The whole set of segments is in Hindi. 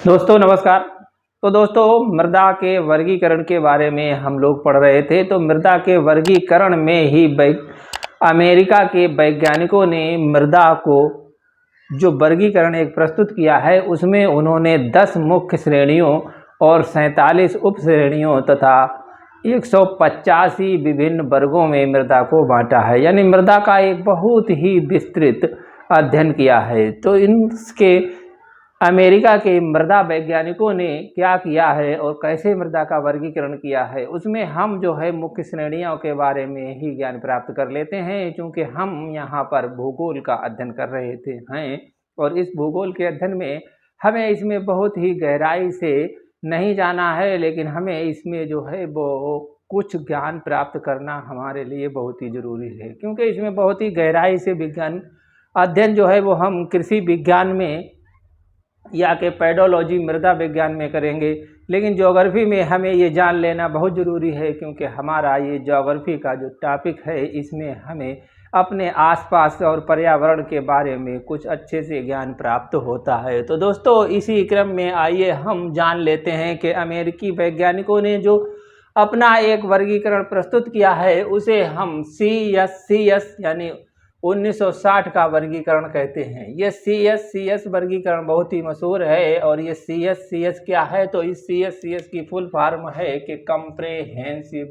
दोस्तों नमस्कार। तो दोस्तों मृदा के वर्गीकरण के बारे में हम लोग पढ़ रहे थे। तो मृदा के वर्गीकरण में ही अमेरिका के वैज्ञानिकों ने मृदा को जो वर्गीकरण एक प्रस्तुत किया है उसमें उन्होंने 10 मुख्य श्रेणियों और 47 उप श्रेणियों तथा 185 विभिन्न वर्गों में मृदा को बांटा है। यानी मृदा का एक बहुत ही विस्तृत अध्ययन किया है। तो इनके अमेरिका के मृदा वैज्ञानिकों ने क्या किया है और कैसे मृदा का वर्गीकरण किया है, उसमें हम जो है मुख्य श्रेणियों के बारे में ही ज्ञान प्राप्त कर लेते हैं। क्योंकि हम यहाँ पर भूगोल का अध्ययन कर रहे थे और इस भूगोल के अध्ययन में हमें इसमें बहुत ही गहराई से नहीं जाना है, लेकिन हमें इसमें जो है वो कुछ ज्ञान प्राप्त करना हमारे लिए बहुत ही ज़रूरी है। क्योंकि इसमें बहुत ही गहराई से विज्ञान अध्ययन जो है वो हम कृषि विज्ञान में या के पेडोलॉजी मृदा विज्ञान में करेंगे, लेकिन ज्योग्राफी में हमें ये जान लेना बहुत ज़रूरी है। क्योंकि हमारा ये ज्योग्राफी का जो टॉपिक है इसमें हमें अपने आसपास और पर्यावरण के बारे में कुछ अच्छे से ज्ञान प्राप्त होता है। तो दोस्तों इसी क्रम में आइए हम जान लेते हैं कि अमेरिकी वैज्ञानिकों ने जो अपना एक वर्गीकरण प्रस्तुत किया है उसे हम CSCS यानी 1960 का वर्गीकरण कहते हैं। ये CSCS वर्गीकरण बहुत ही मशहूर है। और ये CSCS क्या है, तो इस CSCS की फुल फॉर्म है कि कंप्रेहेंसिव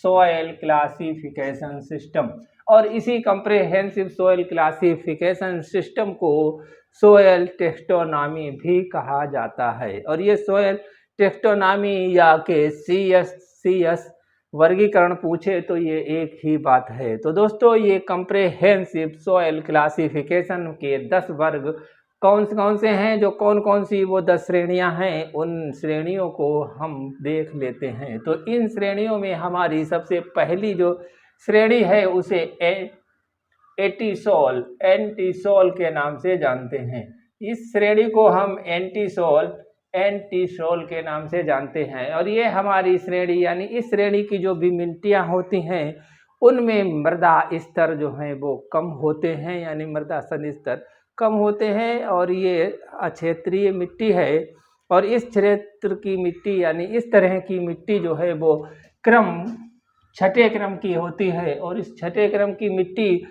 सोयल क्लासिफिकेशन सिस्टम। और इसी कंप्रेहेंसिव सोयल क्लासिफिकेशन सिस्टम को सोयल टेक्सोनॉमी भी कहा जाता है। और ये सोयल टेक्सोनॉमी या के CSCS वर्गीकरण पूछे तो ये एक ही बात है। तो दोस्तों ये कंप्रेहेंसिव सोयल क्लासिफिकेशन के 10 वर्ग कौन से हैं, जो कौन सी वो 10 श्रेणियां हैं, उन श्रेणियों को हम देख लेते हैं। तो इन श्रेणियों में हमारी सबसे पहली जो श्रेणी है उसे एंटीसोल के नाम से जानते हैं। इस श्रेणी को हम एंटीसोल के नाम से जानते हैं। और ये हमारी श्रेणी यानी इस श्रेणी की जो भी मिट्टियाँ होती हैं उनमें मृदा स्तर जो हैं वो कम होते हैं, यानी मृदा सन स्तर कम होते हैं। और ये अक्षेत्रीय मिट्टी है। और इस क्षेत्र की मिट्टी यानी इस तरह की मिट्टी जो है वो छठे क्रम की होती है। और इस छठे क्रम की मिट्टी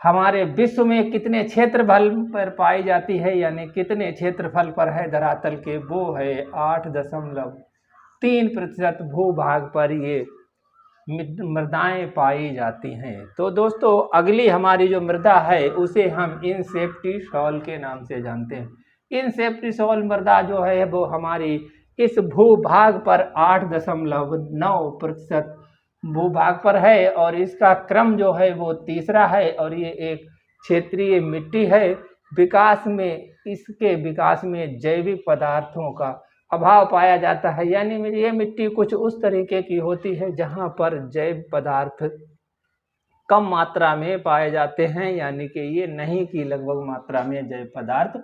हमारे विश्व में कितने क्षेत्रफल पर पाई जाती है, यानी कितने क्षेत्रफल पर है धरातल के, वो है 8.3% भूभाग पर ये मृदाएं पाई जाती हैं। तो दोस्तों अगली हमारी जो मृदा है उसे हम इनसेप्टिसोल के नाम से जानते हैं। इनसेप्टिसोल मृदा जो है वो हमारी इस भूभाग पर 8.9% भूभाग पर है। और इसका क्रम जो है वो तीसरा है। और ये एक क्षेत्रीय मिट्टी है। इसके विकास में जैविक पदार्थों का अभाव पाया जाता है। यानी ये मिट्टी कुछ उस तरीके की होती है जहाँ पर जैव पदार्थ कम मात्रा में पाए जाते हैं, यानी कि ये नहीं कि लगभग मात्रा में जैव पदार्थ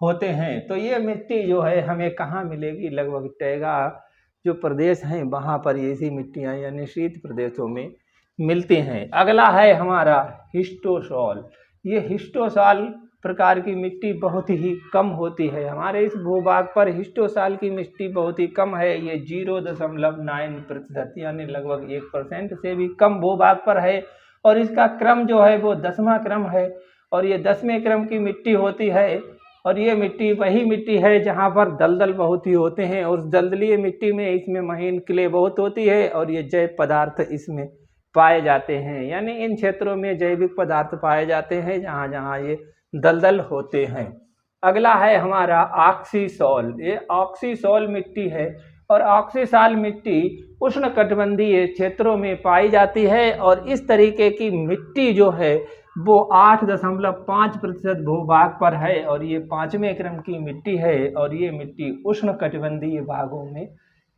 होते हैं। तो ये मिट्टी जो है हमें कहाँ मिलेगी, लगभग टैगा जो प्रदेश हैं वहाँ पर ऐसी मिट्टियाँ यानी शीत प्रदेशों में मिलती हैं। अगला है हमारा हिस्टोसॉल। ये हिस्टोसॉल प्रकार की मिट्टी बहुत ही कम होती है। हमारे इस भूभाग पर हिस्टोसॉल की मिट्टी बहुत ही कम है। ये 0.9% यानी लगभग 1% से भी कम भूभाग पर है। और इसका क्रम जो है वो 10वां क्रम है। और ये 10वें क्रम की मिट्टी होती है। और ये मिट्टी वही मिट्टी है जहाँ पर दलदल बहुत ही होते हैं। और दलदली मिट्टी में इसमें महीन क्ले बहुत होती है। और ये जैव पदार्थ इसमें पाए जाते हैं, यानी इन क्षेत्रों में जैविक पदार्थ पाए जाते हैं जहाँ जहाँ ये दलदल होते हैं। अगला है हमारा ऑक्सीसोल। ये ऑक्सीसोल मिट्टी है। और ऑक्सीसोल मिट्टी उष्णकटिबंधीय क्षेत्रों में पाई जाती है। और इस तरीके की मिट्टी जो है वो 8.5% भूभाग पर है। और ये 5वें क्रम की मिट्टी है। और ये मिट्टी उष्णकटिबंधीय भागों में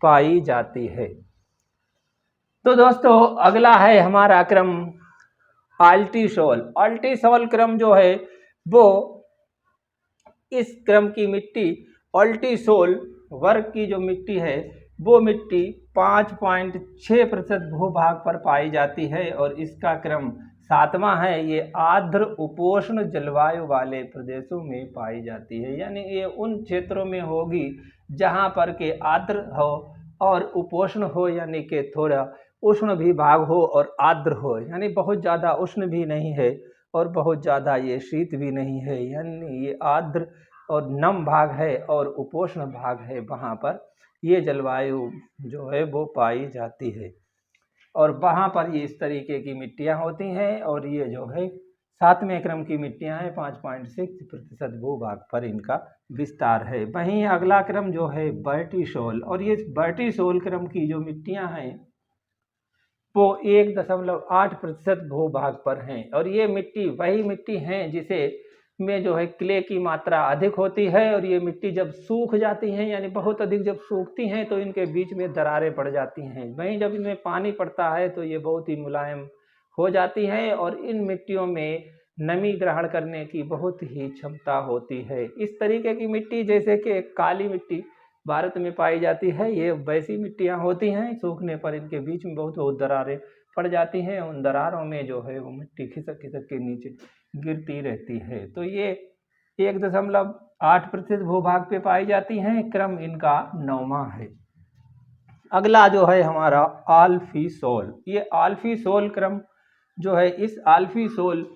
पाई जाती है। तो दोस्तों अगला है हमारा क्रम अल्टीसोल। अल्टीसोल क्रम जो है वो इस क्रम की मिट्टी अल्टीसोल वर्ग की जो मिट्टी है वो मिट्टी 5.6% भूभाग पर पाई जाती है। और इसका क्रम सातवां है ये आर्द्र उपोष्ण जलवायु वाले प्रदेशों में पाई जाती है, यानी ये उन क्षेत्रों में होगी जहां पर के आर्द्र हो और उपोष्ण हो, यानी कि थोड़ा उष्ण भी भाग हो और आर्द्र हो, यानी बहुत ज़्यादा उष्ण भी नहीं है और बहुत ज़्यादा ये शीत भी नहीं है, यानी ये आर्द्र और नम भाग है और उपोष्ण भाग है, वहाँ पर ये जलवायु जो है वो पाई जाती है और वहाँ पर ये इस तरीके की मिट्टियाँ होती हैं और ये जो है 7वें क्रम की मिट्टियाँ हैं। 5.6% भूभाग पर इनका विस्तार है। वहीं अगला क्रम जो है वर्टिसोल, और ये वर्टिसोल क्रम की जो मिट्टियाँ हैं वो 1.8% भूभाग पर हैं और ये मिट्टी वही मिट्टी हैं जिसे में जो है क्ले की मात्रा अधिक होती है और ये मिट्टी जब सूख जाती हैं, यानी बहुत अधिक जब सूखती हैं तो इनके बीच में दरारें पड़ जाती हैं। वहीं जब इनमें पानी पड़ता है तो ये बहुत ही मुलायम हो जाती है और इन मिट्टियों में नमी ग्रहण करने की बहुत ही क्षमता होती है। इस तरीके की मिट्टी जैसे कि काली मिट्टी भारत में पाई जाती है, ये वैसी मिट्टियाँ होती हैं, सूखने पर इनके बीच में बहुत दरारें पड़ जाती हैं। उन दरारों में जो है वो मिट्टी खिसक खिसक के नीचे गिरती रहती है। तो ये 1.8% भूभाग पे पाई जाती हैं। क्रम इनका 9वां है। अगला जो है हमारा आल्फीसोल। ये आल्फीसोल क्रम जो है, इस आल्फीसोल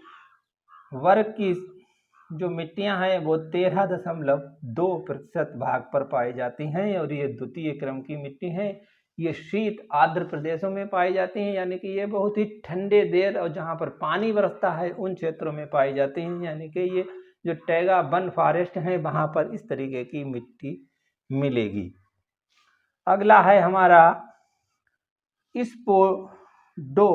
वर्ग की जो मिट्टियां हैं वो 13.2% भाग पर पाई जाती हैं और ये द्वितीय क्रम की मिट्टी है। ये शीत आर्द्र प्रदेशों में पाई जाती हैं, यानी कि ये बहुत ही ठंडे देर और जहाँ पर पानी बरसता है उन क्षेत्रों में पाई जाती हैं, यानी कि ये जो टैगा वन फॉरेस्ट है वहाँ पर इस तरीके की मिट्टी मिलेगी। अगला है हमारा स्पोडोसोल।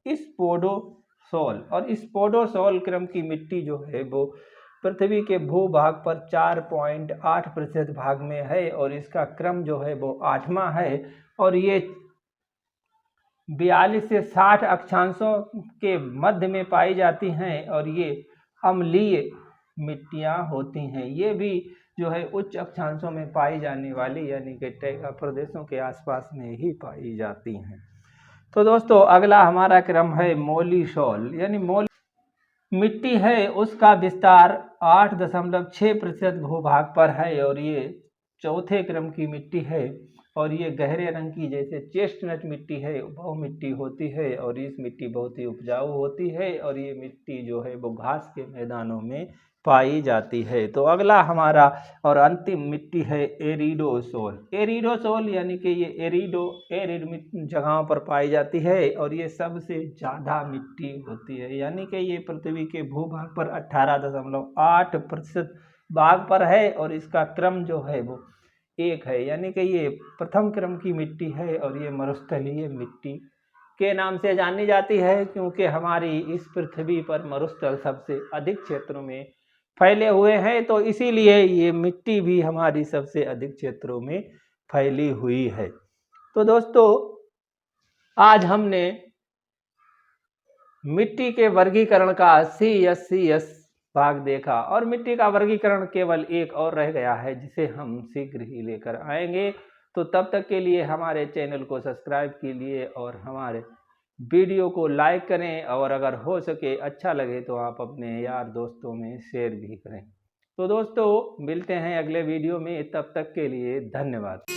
स्पोडोसोल और स्पोडोसोल क्रम की मिट्टी जो है वो पृथ्वी के भूभाग पर 4.8% भाग में है और इसका क्रम जो है वो 8वां है और ये 42 से 60 अक्षांशों के मध्य में पाई जाती हैं और ये अम्लीय मिट्टियां होती हैं। ये भी जो है उच्च अक्षांशों में पाई जाने वाली, यानी कि टैगा प्रदेशों के आसपास में ही पाई जाती हैं। तो दोस्तों अगला हमारा क्रम है मोलिसोल, यानी मिट्टी है उसका विस्तार 8.6% भूभाग पर है और ये चौथे क्रम की मिट्टी है और ये गहरे रंग की जैसे चेस्टनट मिट्टी है वो मिट्टी होती है और इस मिट्टी बहुत ही उपजाऊ होती है और ये मिट्टी जो है वो घास के मैदानों में पाई जाती है। तो अगला हमारा और अंतिम मिट्टी है एरिडोसोल। एरिडोसोल यानी कि ये एरिड जगहों पर पाई जाती है और ये सबसे ज़्यादा मिट्टी होती है, यानी कि ये पृथ्वी के भूभाग पर 18.8% भाग पर है और इसका क्रम जो है वो 1 है, यानी कि ये प्रथम क्रम की मिट्टी है और ये मरुस्थलीय मिट्टी के नाम से जानी जाती है क्योंकि हमारी इस पृथ्वी पर मरुस्थल सबसे अधिक क्षेत्रों में फैले हुए हैं, तो इसीलिए ये मिट्टी भी हमारी सबसे अधिक क्षेत्रों में फैली हुई है। तो दोस्तों आज हमने मिट्टी के वर्गीकरण का CSCS भाग देखा और मिट्टी का वर्गीकरण केवल एक और रह गया है जिसे हम शीघ्र ही लेकर आएंगे। तो तब तक के लिए हमारे चैनल को सब्सक्राइब कीजिए और हमारे वीडियो को लाइक करें और अगर हो सके अच्छा लगे तो आप अपने यार दोस्तों में शेयर भी करें। तो दोस्तों मिलते हैं अगले वीडियो में, तब तक के लिए धन्यवाद।